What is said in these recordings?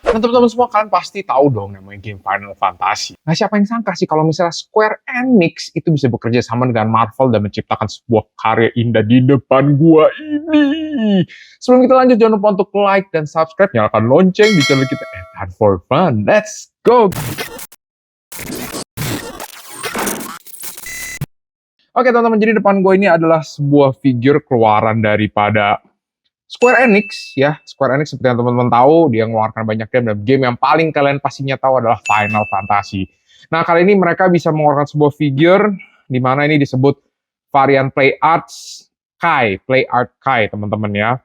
Nah, teman-teman semua, kalian pasti tahu dong namanya game Final Fantasy. Nah, siapa yang sangka sih kalau misalnya Square Enix itu bisa bekerja sama dengan Marvel dan menciptakan sebuah karya indah di depan gua ini. Sebelum kita lanjut, jangan lupa untuk like dan subscribe, nyalakan lonceng di channel kita. And for fun, let's go! Oke teman-teman, jadi depan gue ini adalah sebuah figur keluaran daripada Square Enix ya. Square Enix seperti yang teman-teman tahu, dia mengeluarkan banyak game, dan game yang paling kalian pastinya tahu adalah Final Fantasy. Nah, kali ini mereka bisa mengeluarkan sebuah figur di mana ini disebut varian Play Arts Kai, Play Art Kai, teman-teman ya.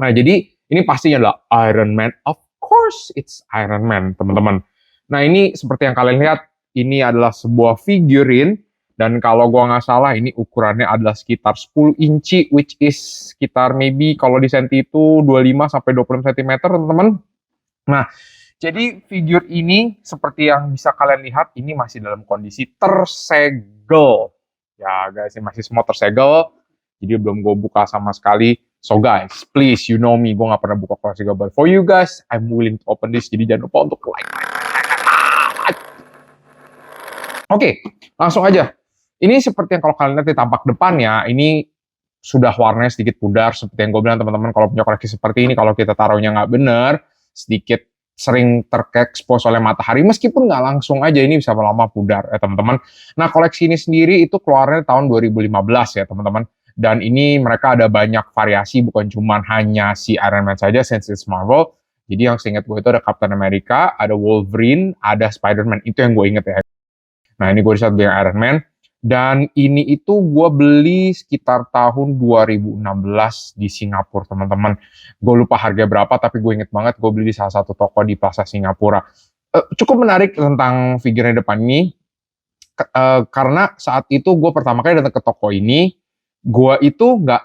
Nah, jadi ini pastinya adalah Iron Man. Of course, it's Iron Man, teman-teman. Nah, ini seperti yang kalian lihat, ini adalah sebuah figurin. Dan kalau gua nggak salah, ini ukurannya adalah sekitar 10 inci, which is sekitar maybe kalau di senti itu 25 sampai 26 cm, teman-teman. Nah, jadi figur ini seperti yang bisa kalian lihat, ini masih dalam kondisi tersegel. Ya guys, ini masih semua tersegel. Jadi belum gue buka sama sekali. So guys, please, you know me, gue nggak pernah buka koleksi global. For you guys, I'm willing to open this. Jadi jangan lupa untuk like. Oke, langsung aja. Ini seperti yang kalau kalian lihat di tampak depannya, ini sudah warnanya sedikit pudar, seperti yang gue bilang teman-teman, kalau punya koleksi seperti ini, kalau kita taruhnya nggak bener, sedikit sering terekspos oleh matahari, meskipun nggak langsung aja, ini bisa lama pudar ya teman-teman. Nah, koleksi ini sendiri itu keluarnya tahun 2015 ya teman-teman, dan ini mereka ada banyak variasi, bukan cuma hanya si Iron Man saja, since it's Marvel. Jadi yang seingat gue itu ada Captain America, ada Wolverine, ada Spider-Man, itu yang gue inget ya. Nah, ini gue di saat beli Iron Man. Dan ini itu gue beli sekitar tahun 2016 di Singapura, teman-teman. Gue lupa harga berapa, tapi gue inget banget gue beli di salah satu toko di Plaza Singapura. Cukup menarik tentang figurnya depan ini, karena saat itu gue pertama kali datang ke toko ini, gue itu nggak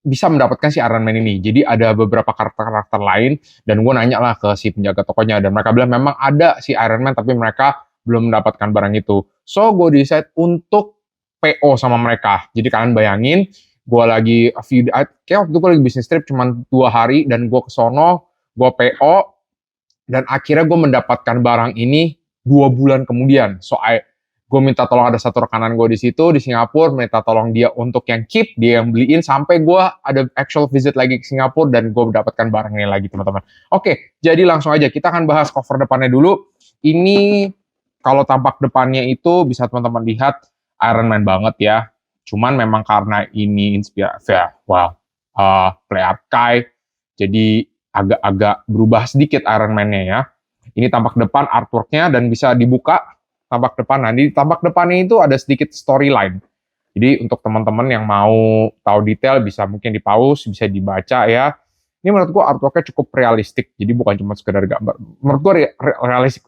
bisa mendapatkan si Iron Man ini. Jadi ada beberapa karakter-karakter lain, dan gue nanya lah ke si penjaga tokonya, dan mereka bilang memang ada si Iron Man, tapi mereka belum mendapatkan barang itu. So, gue decide untuk PO sama mereka. Jadi kalian bayangin, gue lagi, kayak waktu itu gue lagi bisnis trip cuma 2 hari, dan gue kesono, gue PO, dan akhirnya gue mendapatkan barang ini 2 bulan kemudian. So, gue minta tolong, ada satu rekanan gue di situ, di Singapura, minta tolong dia untuk yang keep, dia yang beliin, sampai gue ada actual visit lagi ke Singapura, dan gue mendapatkan barang ini lagi, teman-teman. Oke, jadi langsung aja, kita akan bahas cover depannya dulu. Ini kalau tampak depannya itu bisa teman-teman lihat Iron Man banget ya. Cuman memang karena ini inspirasi ya, Play Art Kai, jadi agak-agak berubah sedikit Iron Man-nya ya. Ini tampak depan artwork-nya dan bisa dibuka tampak depan. Nah, di tampak depannya itu ada sedikit storyline. Jadi untuk teman-teman yang mau tahu detail bisa mungkin di pause, bisa dibaca ya. Ini menurut gue artwork-nya cukup realistik, jadi bukan cuma sekedar gambar. Menurut gue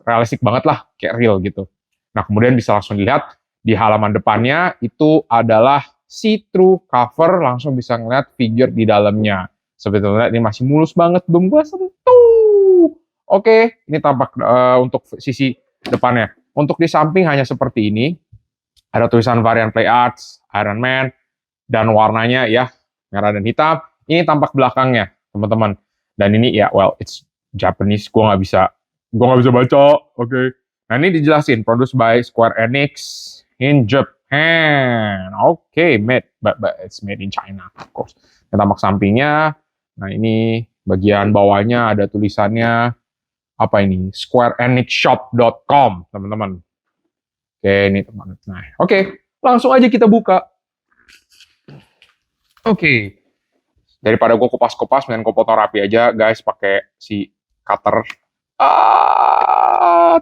realistik banget lah, kayak real gitu. Nah, kemudian bisa langsung dilihat di halaman depannya itu adalah see-through cover, langsung bisa ngeliat figure di dalamnya. Sebetulnya ini masih mulus banget, belum gue sentuh. Oke, ini tampak untuk sisi depannya. Untuk di samping hanya seperti ini, ada tulisan varian Play Arts, Iron Man, dan warnanya ya merah dan hitam. Ini tampak belakangnya, teman-teman. Dan ini ya, well, it's Japanese, gue nggak bisa baca. Oke. Nah, ini dijelasin, produced by Square Enix in Japan. Oke, but it's made in China, of course. Ini tampak sampingnya. Nah, ini bagian bawahnya ada tulisannya, apa ini? SquareEnixShop.com, teman-teman. Oke, ini teman. Nah, oke, langsung aja kita buka. Oke. Daripada gue kupas-kupas, mending gue potong rapi aja, guys, pakai si cutter.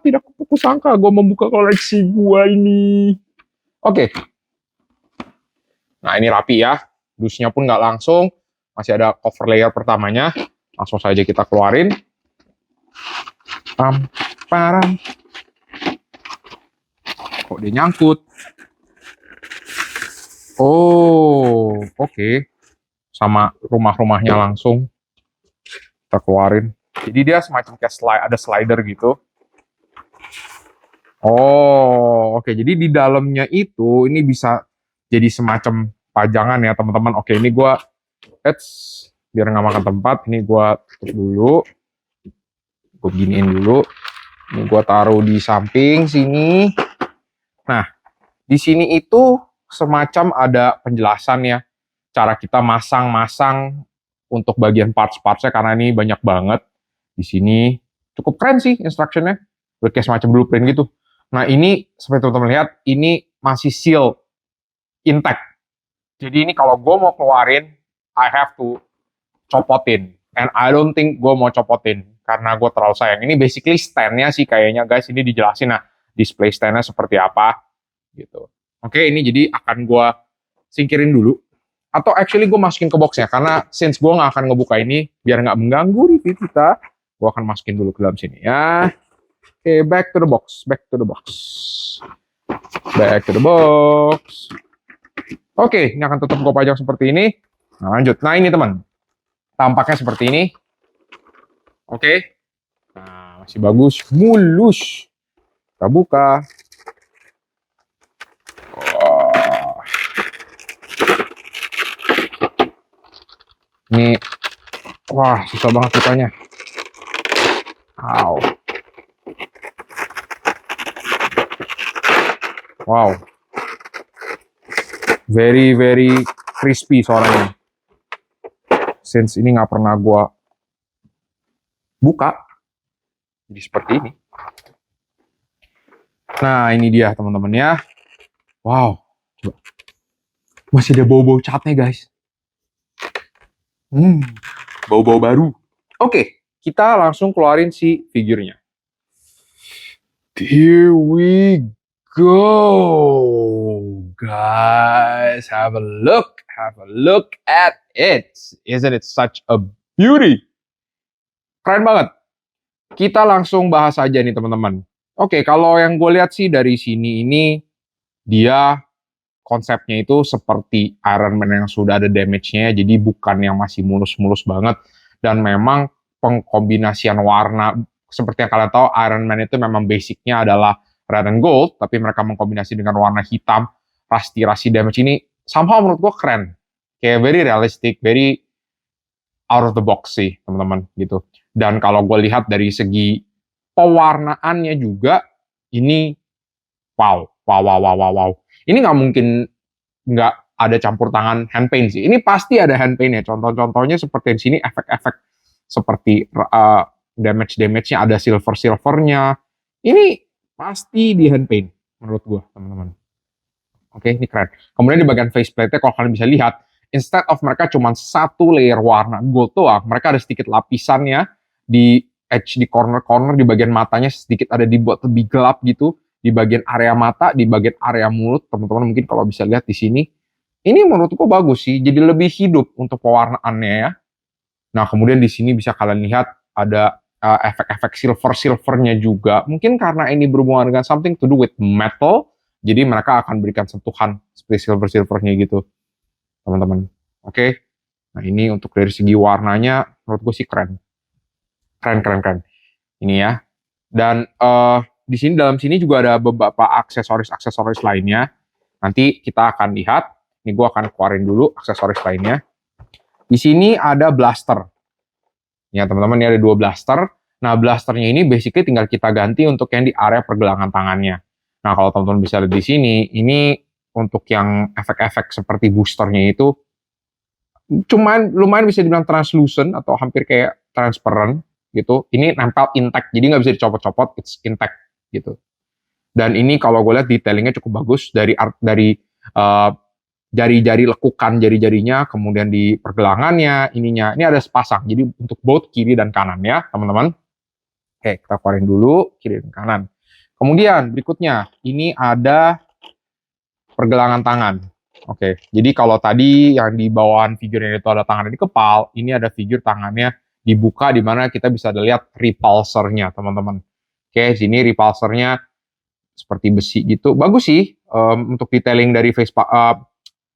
Tidak kusangka gue membuka koleksi gue ini. Oke. Nah, ini rapi ya. Dusnya pun nggak langsung. Masih ada cover layer pertamanya. Langsung saja kita keluarin. Param. Kok dia nyangkut? Oh, oke. Sama rumah-rumahnya langsung kita keluarin. Jadi dia semacam kayak ada slider gitu. Oh, oke. Jadi di dalamnya itu ini bisa jadi semacam pajangan ya teman-teman. Oke, ini gue biar nggak makan tempat. Ini gue tutup dulu. Gue giniin dulu. Ini gue taruh di samping sini. Nah, di sini itu semacam ada penjelasan ya, cara kita masang-masang untuk bagian parts-partsnya, karena ini banyak banget. Di sini cukup keren sih instructionnya, udah kayak semacam blueprint gitu. Nah ini seperti teman-teman lihat, ini masih seal intact. Jadi ini kalau gue mau keluarin, I have to copotin. And I don't think gue mau copotin, karena gue terlalu sayang. Ini basically stand-nya sih kayaknya guys, ini dijelasin nah display stand-nya seperti apa gitu. Oke, ini jadi akan gue singkirin dulu. Atau actually gue masukin ke boxnya, karena since gue nggak akan ngebuka ini, biar nggak mengganggu review kita, gue akan masukin dulu ke dalam sini ya. Oke, back to the box, back to the box. Back to the box. Oke, ini akan tetap gue pajang seperti ini. Nah lanjut, nah ini teman, tampaknya seperti ini. Oke, nah masih bagus, mulus. Kita buka. Ini, wah susah banget bukanya. Wow, very very crispy suaranya. Since ini nggak pernah gua buka, jadi seperti ini. Nah ini dia teman-teman ya. Wow, coba. Masih ada bau-bau catnya guys. Bau-bau baru. Oke, kita langsung keluarin si figurnya. Here we go, guys. Have a look at it. Isn't it such a beauty? Keren banget. Kita langsung bahas aja nih teman-teman. Oke, kalau yang gue lihat sih dari sini ini, dia konsepnya itu seperti Iron Man yang sudah ada damage-nya, jadi bukan yang masih mulus-mulus banget. Dan memang pengkombinasian warna, seperti yang kalian tahu, Iron Man itu memang basicnya adalah red and gold, tapi mereka mengkombinasi dengan warna hitam, rusty damage ini, somehow menurut gue keren. Kayak very realistic, very out of the box sih, teman-teman, gitu. Dan kalau gue lihat dari segi pewarnaannya juga, ini wow. Ini nggak mungkin nggak ada campur tangan hand paint sih. Ini pasti ada hand paint ya. Contoh-contohnya seperti di sini, efek-efek seperti damage-nya ada silver-silvernya. Ini pasti di hand paint menurut gue, teman-teman. Oke, ini keren. Kemudian di bagian faceplate-nya kalau kalian bisa lihat, instead of mereka cuma satu layer warna gold doang, mereka ada sedikit lapisannya di edge, di corner-corner, di bagian matanya sedikit ada dibuat lebih gelap gitu. Di bagian area mata, di bagian area mulut, teman-teman mungkin kalau bisa lihat di sini. Ini menurutku bagus sih, jadi lebih hidup untuk pewarnaannya ya. Nah, kemudian di sini bisa kalian lihat ada efek-efek silver-silvernya juga. Mungkin karena ini berhubungan dengan something to do with metal, jadi mereka akan berikan sentuhan seperti silver-silvernya gitu, teman-teman. Oke. Nah, ini untuk dari segi warnanya, menurutku sih keren. Keren. Ini ya. Dan di sini dalam sini juga ada beberapa aksesoris lainnya. Nanti kita akan lihat. Ini gue akan keluarin dulu aksesoris lainnya. Di sini ada blaster. Ya teman-teman, ini ada 2 blaster. Nah blasternya ini basically tinggal kita ganti untuk yang di area pergelangan tangannya. Nah kalau teman-teman bisa lihat di sini, ini untuk yang efek-efek seperti boosternya itu cuman lumayan bisa dibilang translucent atau hampir kayak transparent gitu. Ini nempel intact, jadi nggak bisa dicopot-copot, it's intact gitu. Dan ini kalau gue lihat detailingnya cukup bagus dari jari-jari lekukan jari-jarinya, kemudian di pergelangannya, ininya. Ini ada sepasang, jadi untuk both kiri dan kanan ya teman-teman. Oke, kita keluarin dulu kiri dan kanan. Kemudian berikutnya, ini ada pergelangan tangan. Oke, jadi kalau tadi yang di bawahan figurnya itu ada tangannya di kepal, ini ada figur tangannya dibuka di mana kita bisa lihat repulsornya teman-teman. Oke, sini repulsornya seperti besi gitu. Bagus sih untuk detailing dari face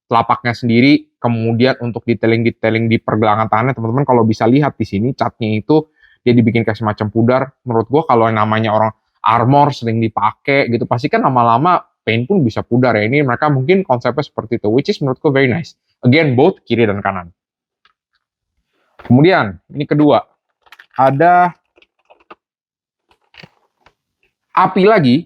telapaknya sendiri. Kemudian untuk detailing di pergelangan tangannya teman-teman kalau bisa lihat di sini catnya itu dia dibikin kayak semacam pudar. Menurut gua kalau yang namanya orang armor sering dipakai gitu pasti kan lama-lama paint pun bisa pudar ya. Ini mereka mungkin konsepnya seperti itu, which is menurutku very nice. Again, both kiri dan kanan. Kemudian ini kedua ada Api lagi,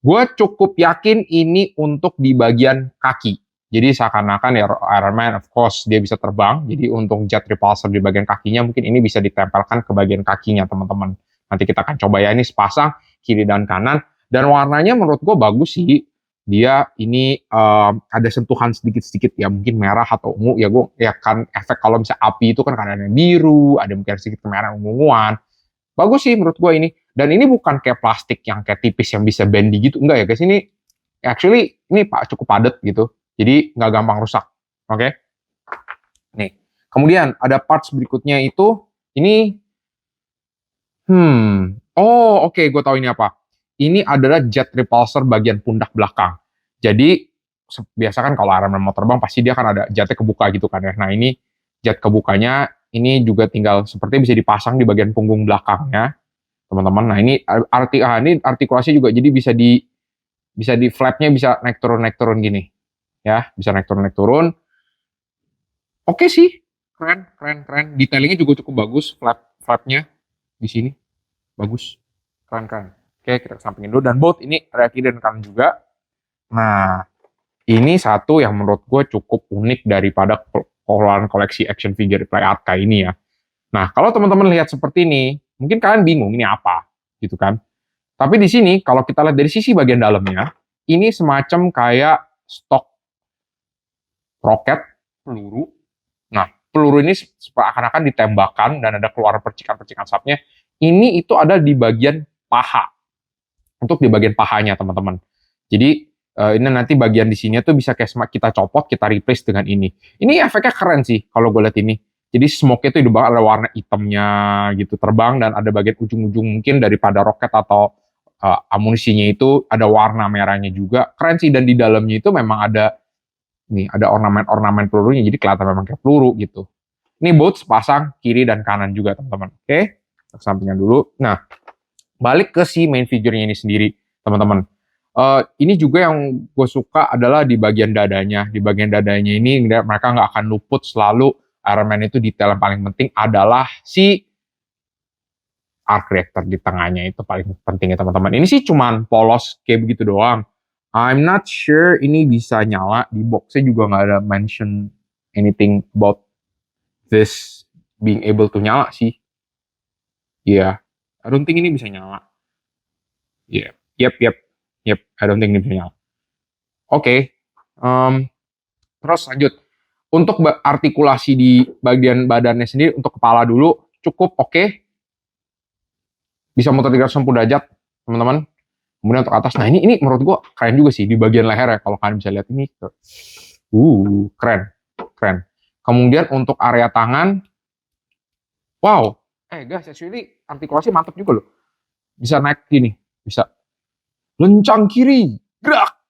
gue cukup yakin ini untuk di bagian kaki. Jadi seakan-akan ya Iron Man of course dia bisa terbang. Jadi untuk jet repulsor di bagian kakinya mungkin ini bisa ditempelkan ke bagian kakinya teman-teman. Nanti kita akan coba ya, ini sepasang kiri dan kanan. Dan warnanya menurut gue bagus sih. Dia ini ada sentuhan sedikit-sedikit ya, mungkin merah atau ungu ya, gue ya kan efek kalau misalnya api itu kan kadang ada biru, ada mungkin sedikit kemerahan unguan. Bagus sih menurut gue ini. Dan ini bukan kayak plastik yang kayak tipis yang bisa bendy gitu, enggak ya guys. Ini actually ini cukup padat gitu. Jadi nggak gampang rusak. Oke. Okay? Nih. Kemudian ada parts berikutnya itu ini oh oke, gue tahu ini apa. Ini adalah jet repulsor bagian pundak belakang. Jadi biasa kan kalau Iron Man mau terbang pasti dia kan ada jetnya kebuka gitu kan ya. Nah ini jet kebukanya ini juga tinggal seperti bisa dipasang di bagian punggung belakangnya teman-teman. Nah ini ini artikulasi juga, jadi bisa di flapnya bisa naik turun gini ya, bisa naik turun. Oke sih, keren. Detailingnya juga cukup bagus, flapnya di sini bagus, keren. Oke, kita kesampingin dulu. Dan both ini ada kiri dan kanan juga. Nah ini satu yang menurut gue cukup unik daripada pengeluaran koleksi action figure Play Arca ini ya. Nah kalau teman-teman lihat seperti ini, mungkin kalian bingung ini apa gitu kan. Tapi di sini kalau kita lihat dari sisi bagian dalamnya, ini semacam kayak stok roket peluru. Nah, peluru ini seakan-akan ditembakkan dan ada keluar percikan-percikan asapnya. Ini itu ada di bagian paha. Untuk di bagian pahanya, teman-teman. Jadi ini nanti bagian di sini tuh bisa kayak kita copot, kita replace dengan ini. Ini efeknya keren sih kalau gue lihat ini. Jadi smoke-nya itu ada warna hitamnya gitu terbang, dan ada bagian ujung-ujung mungkin daripada roket atau amunisinya itu ada warna merahnya juga. Keren sih, dan di dalamnya itu memang ada ornamen pelurunya, jadi kelihatan memang kayak peluru gitu. Ini both sepasang kiri dan kanan juga teman-teman. Oke, sampingan dulu. Nah, balik ke si main figure-nya ini sendiri teman-teman. Ini juga yang gue suka adalah di bagian dadanya. Di bagian dadanya ini mereka nggak akan luput selalu Iron Man itu detail yang paling penting adalah si arc reactor di tengahnya, itu paling penting ya teman-teman. Ini sih cuman polos kayak begitu doang. I'm not sure ini bisa nyala. Di boxnya juga nggak ada mention anything about this being able to nyala sih. Iya, I don't think ini bisa nyala. Iya, yep. I don't think ini bisa nyala. Oke, terus lanjut. Untuk artikulasi di bagian badannya sendiri, untuk kepala dulu cukup oke. Bisa muter 360 derajat, teman-teman. Kemudian untuk atas, nah ini menurut gua keren juga sih di bagian leher ya, kalau kalian bisa lihat ini. Keren. Kemudian untuk area tangan, wow, guys, actually artikulasi mantap juga loh. Bisa naik gini, bisa lencang kiri, gerak,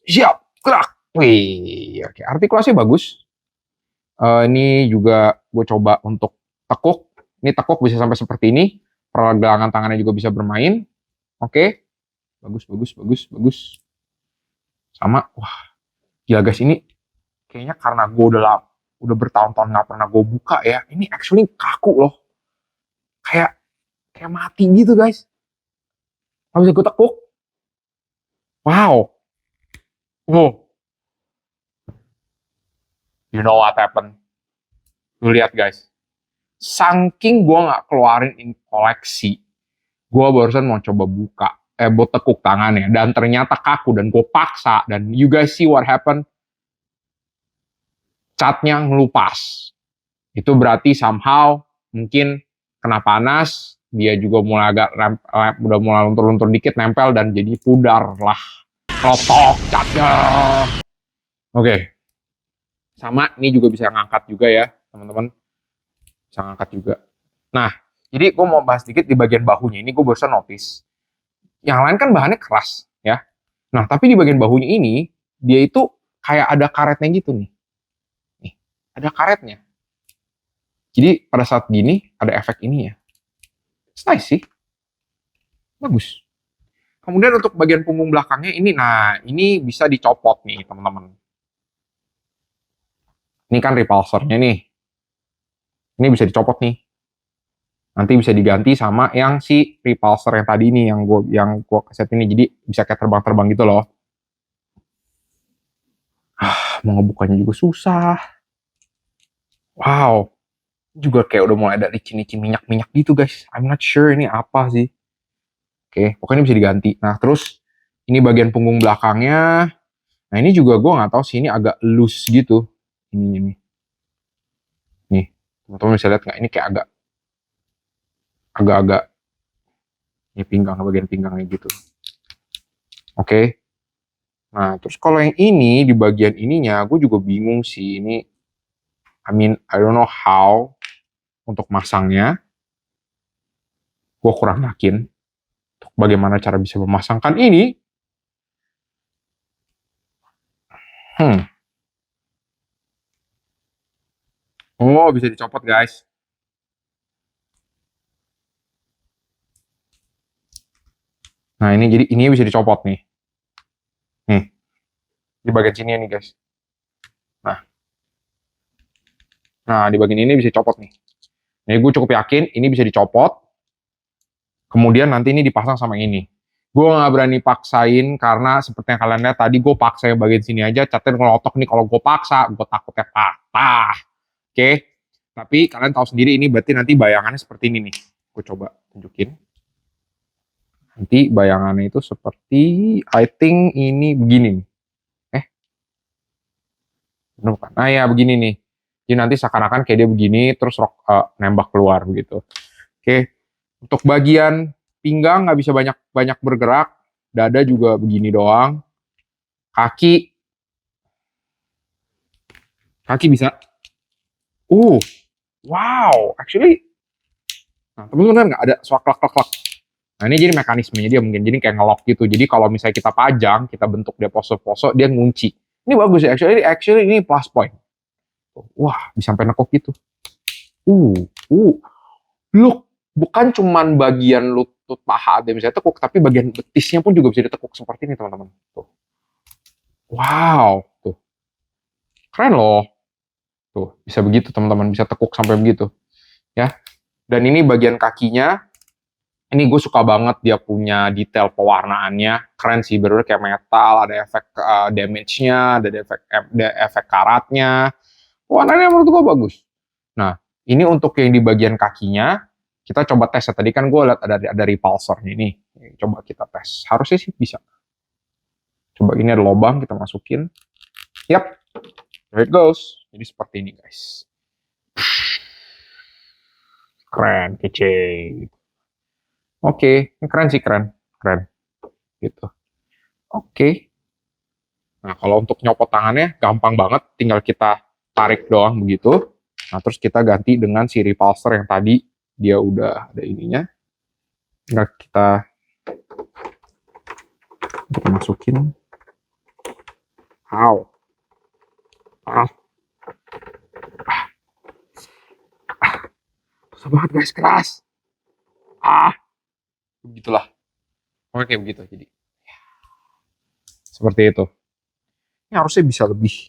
siap, gerak. Wih, oke, artikulasi bagus. Ini juga gue coba untuk tekuk. Ini tekuk bisa sampai seperti ini. Pergelangan tangannya juga bisa bermain. Oke. Bagus. Sama, wah, gila guys, ini kayaknya karena gue udah bertahun-tahun nggak pernah gue buka ya. Ini actually kaku loh. Kayak mati gitu guys. Nggak bisa gue tekuk. Wow. You know what happened? Lu lihat guys. Saking gue nggak keluarin ini koleksi, gue barusan mau coba buka, buat tekuk tangannya, dan ternyata kaku, dan gue paksa, dan you guys see what happened? Catnya ngelupas. Itu berarti somehow mungkin kena panas, dia juga mulai udah mulai luntur-luntur dikit, nempel, dan jadi pudar lah, klotok catnya. Oke. Sama, ini juga bisa ngangkat juga ya teman-teman, bisa ngangkat juga. Nah, jadi gue mau bahas sedikit di bagian bahunya. Ini gue barusan notice. Yang lain kan bahannya keras, ya. Nah, tapi di bagian bahunya ini, dia itu kayak ada karetnya gitu nih. Nih, ada karetnya. Jadi pada saat gini, ada efek ini ya. It's nice sih. Bagus. Kemudian untuk bagian punggung belakangnya ini, nah ini bisa dicopot nih teman-teman. Ini kan repulsornya nih. Ini bisa dicopot nih. Nanti bisa diganti sama yang si repulsor yang tadi ini, yang gua set ini. Jadi bisa kayak terbang-terbang gitu loh. Mau ngebukanya juga susah. Wow. Juga kayak udah mulai ada licin-licin minyak-minyak gitu guys. I'm not sure ini apa sih. Oke, pokoknya bisa diganti. Nah, terus ini bagian punggung belakangnya. Nah, ini juga gue nggak tahu sih, ini agak loose gitu. Ini. Nih, teman-teman bisa lihat nggak? Ini kayak agak-agak ini bagian pinggangnya gitu. Oke. Nah, terus kalau yang ini di bagian ininya, gue juga bingung sih. Ini, I don't know how untuk masangnya. Gue kurang yakin untuk bagaimana cara bisa memasangkan ini. Oh, bisa dicopot guys. Nah, ini jadi ini bisa dicopot nih. Nih. Di bagian sini nih guys. Nah, di bagian ini bisa dicopot nih. Jadi gue cukup yakin ini bisa dicopot. Kemudian nanti ini dipasang sama ini. Gue nggak berani paksain karena seperti yang kalian lihat tadi gue paksa yang bagian sini aja. Catnya ngelotok nih, kalau gue paksa gue takutnya patah. Oke. Tapi kalian tahu sendiri ini berarti nanti bayangannya seperti ini nih. Gue coba tunjukin. Nanti bayangannya itu seperti, I think ini begini nih. Bener bukan? Nah ya begini nih. Jadi nanti seakan-akan kayak dia begini, terus nembak keluar begitu. Oke. Untuk bagian pinggang nggak bisa banyak bergerak. Dada juga begini doang. Kaki bisa. Wow. Actually, nah teman-teman nggak ada suara klak-klak-klak. Nah ini jadi mekanismenya dia mungkin. Jadi kayak ngelok gitu. Jadi kalau misalnya kita pajang, kita bentuk dia pose-pose, dia ngunci. Ini bagus ya. Actually ini plus point. Wah, bisa sampai nekuk gitu. Look, bukan cuman bagian lutut paha dia bisa tekuk, tapi bagian betisnya pun juga bisa ditekuk seperti ini, teman-teman. Tuh. Wow, tuh. Keren loh. Tuh, bisa begitu, teman-teman. Bisa tekuk sampai begitu. Ya. Dan ini bagian kakinya. Ini gue suka banget dia punya detail pewarnaannya. Keren sih, bener kayak metal, ada efek damage-nya, ada efek karatnya. Warnanya menurut gue bagus. Nah, ini untuk yang di bagian kakinya, kita coba tes. Tadi kan gue lihat ada repulsornya ini. Coba kita tes. Harusnya sih bisa. Coba ini ada lubang, kita masukin. Yap, there it goes. Jadi seperti ini guys. Keren, kece. Oke, keren sih, keren. Gitu. Oke. Nah, kalau untuk nyopot tangannya gampang banget, tinggal kita tarik doang begitu. Nah, terus kita ganti dengan si repulsor yang tadi dia udah ada ininya. Tinggal kita masukin. Susah banget guys, keras. Begitulah. Oke, kayak begitu jadi. Seperti itu. Ini harusnya bisa lebih.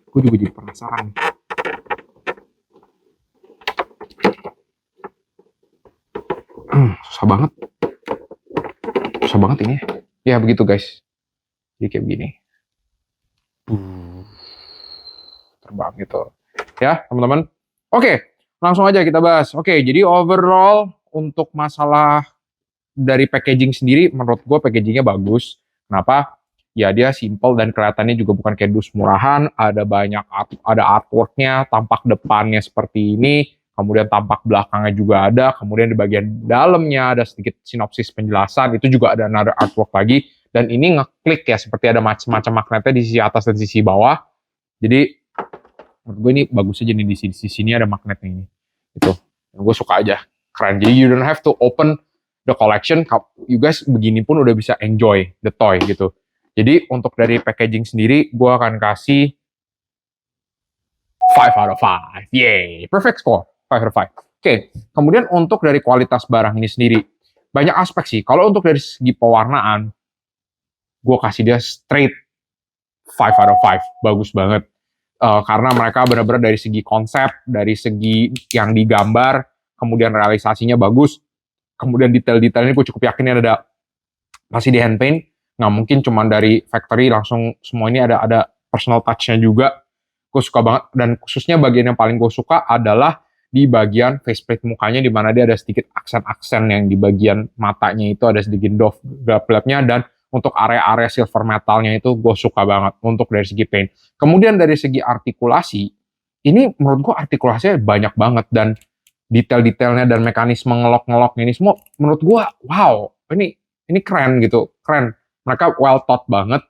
Gue juga jadi penasaran. Susah banget. Susah banget ini. Ya begitu guys. Jadi kayak begini. Terbang gitu. Ya teman-teman. Oke, langsung aja kita bahas. Oke, jadi overall untuk masalah dari packaging sendiri, menurut gue packagingnya bagus. Kenapa? Ya dia simple dan kelihatannya juga bukan kayak dus murahan. Ada banyak ada artworknya, tampak depannya seperti ini, kemudian tampak belakangnya juga ada, kemudian di bagian dalamnya ada sedikit sinopsis penjelasan, itu juga ada another artwork lagi. Dan ini ngeklik ya, seperti ada macam-macam magnetnya di sisi atas dan sisi bawah. Jadi menurut gue ini bagus aja nih, di sini ada magnetnya ini. Itu. Gue suka aja. Keren. Jadi you don't have to open the collection. You guys begini pun udah bisa enjoy the toy gitu. Jadi untuk dari packaging sendiri, gue akan kasih 5 out of 5. Yay. Perfect score. 5 out of 5. Oke. Kemudian untuk dari kualitas barang ini sendiri, banyak aspek sih. Kalau untuk dari segi pewarnaan, gue kasih dia straight 5 out of 5. Bagus banget. karena mereka benar-benar dari segi konsep, dari segi yang digambar, kemudian realisasinya bagus, kemudian detail-detailnya gue cukup yakin ini ada masih di hand paint, nggak mungkin cuma dari factory langsung semua ini ada personal touch-nya juga. Gue suka banget, dan khususnya bagian yang paling gue suka adalah di bagian faceplate mukanya, di mana dia ada sedikit aksen-aksen yang di bagian matanya itu ada sedikit drop-nya, dan untuk area-area silver metalnya itu gue suka banget untuk dari segi paint. Kemudian dari segi artikulasi, ini menurut gue artikulasinya banyak banget, dan detail-detailnya dan mekanisme ngelok-ngeloknya ini semua menurut gue wow, ini keren gitu, keren. Mereka well thought banget.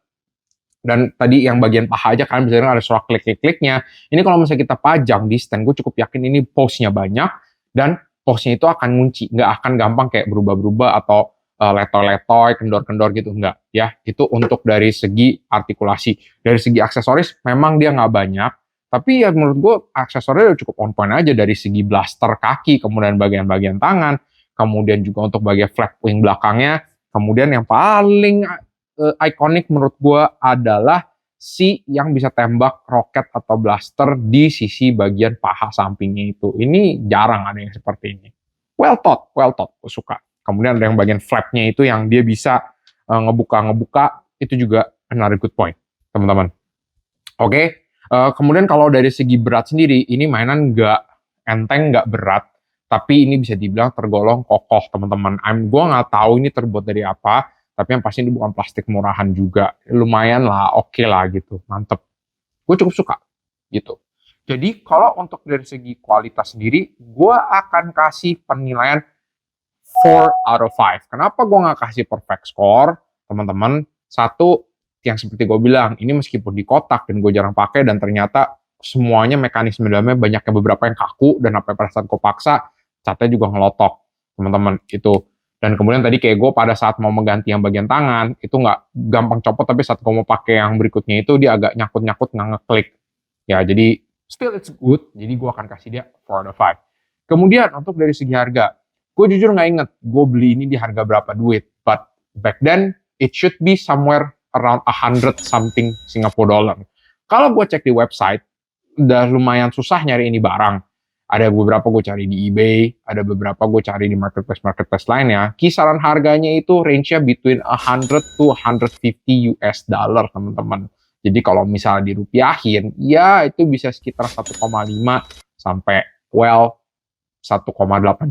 Dan tadi yang bagian paha aja kan bisa ada suara klik-klik-kliknya. Ini kalau misalnya kita pajang di stand, gue cukup yakin ini pose-nya banyak, dan pose-nya itu akan ngunci, nggak akan gampang kayak berubah-berubah atau letoy-letoy, kendor-kendor gitu, enggak ya. Itu untuk dari segi artikulasi. Dari segi aksesoris memang dia nggak banyak, tapi ya menurut gue aksesorisnya cukup on point aja, dari segi blaster kaki, kemudian bagian-bagian tangan, kemudian juga untuk bagian flap wing belakangnya, kemudian yang paling ikonik menurut gue adalah si yang bisa tembak roket atau blaster di sisi bagian paha sampingnya itu. Ini jarang ada yang seperti ini. Well thought, gue suka. Kemudian ada yang bagian flapnya itu yang dia bisa ngebuka, itu juga another good point, teman-teman. Oke. Kemudian kalau dari segi berat sendiri, ini mainan nggak enteng, nggak berat, tapi ini bisa dibilang tergolong kokoh, teman-teman. Gue nggak tahu ini terbuat dari apa, tapi yang pasti ini bukan plastik murahan juga. Lumayan lah, oke lah gitu, mantep. Gue cukup suka gitu. Jadi kalau untuk dari segi kualitas sendiri, gue akan kasih penilaian 4 out of 5. Kenapa gue nggak kasih perfect score, teman-teman? Satu, yang seperti gue bilang, ini meskipun di kotak dan gue jarang pakai, dan ternyata semuanya mekanisme dalamnya banyak yang beberapa yang kaku, dan apa pada saat gue paksa, catnya juga ngelotok, teman-teman. Itu. Dan kemudian tadi kayak gue pada saat mau mengganti yang bagian tangan, itu nggak gampang copot, tapi saat gue mau pakai yang berikutnya itu dia agak nyakut-nyakut, nggak ngeklik. Ya, jadi still it's good, jadi gue akan kasih dia 4 out of 5. Kemudian untuk dari segi harga, gue jujur nggak inget gue beli ini di harga berapa duit, but back then it should be somewhere around 100 something Singapore dollar. Kalau gue cek di website, udah lumayan susah nyari ini barang. Ada beberapa gue cari di eBay, ada beberapa gue cari di marketplace lainnya. Kisaran harganya itu range-nya between 100 to 150 US dollar, teman-teman. Jadi kalau misalnya dirupiahin, ya itu bisa sekitar 1,5 sampai 1,8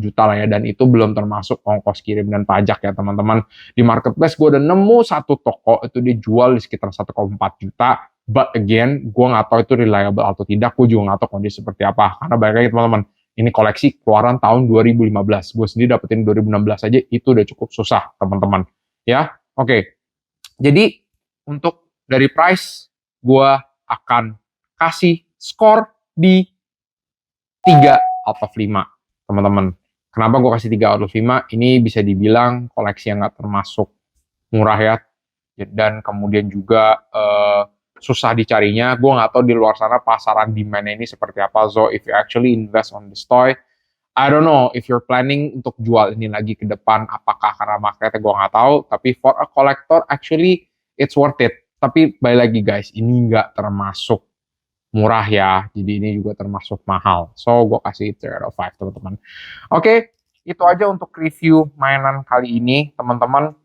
juta lah ya. Dan itu belum termasuk ongkos kirim dan pajak ya, teman-teman. Di marketplace gue udah nemu satu toko, itu dia jual di sekitar 1,4 juta. But again, gue nggak tahu itu reliable atau tidak. Gue juga nggak tahu kondisi seperti apa. Karena balik lagi teman-teman, ini koleksi keluaran tahun 2015. Gue sendiri dapetin 2016 aja, itu udah cukup susah, teman-teman. Ya, oke. Jadi, untuk dari price, gue akan kasih skor di 3 out of 5, teman-teman. Kenapa gue kasih 3 out of 5? Ini bisa dibilang koleksi yang nggak termasuk murah ya. Dan kemudian juga susah dicarinya. Gue nggak tahu di luar sana pasaran demand-nya ini seperti apa. So if you actually invest on this toy, I don't know if you're planning untuk jual ini lagi ke depan, apakah karena marketnya gue nggak tahu. Tapi for a collector, actually it's worth it. Tapi balik lagi guys, ini nggak termasuk murah ya. Jadi ini juga termasuk mahal. So gue kasih 3 out of 5, teman-teman. Oke, itu aja untuk review mainan kali ini, teman-teman.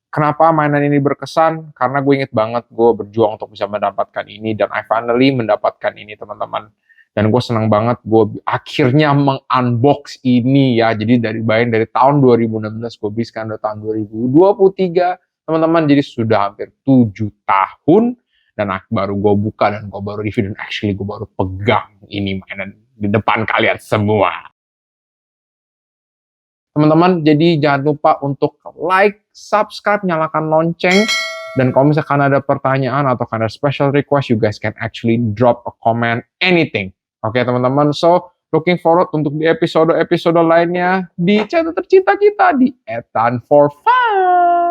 Kenapa mainan ini berkesan? Karena gue inget banget gue berjuang untuk bisa mendapatkan ini, dan I finally mendapatkan ini, teman-teman. Dan gue senang banget gue akhirnya meng-unbox ini ya. Jadi dari tahun 2016 gue beli, sekarang udah tahun 2023, teman-teman. Jadi sudah hampir 7 tahun, dan baru gue buka dan gue baru review, dan actually gue baru pegang ini mainan di depan kalian semua. Teman-teman, jadi jangan lupa untuk like, subscribe, nyalakan lonceng. Dan kalau misalkan ada pertanyaan atau ada special request, you guys can actually drop a comment, anything. Oke, teman-teman. So, looking forward untuk di episode lainnya di channel tercinta kita di Ethan for Fun.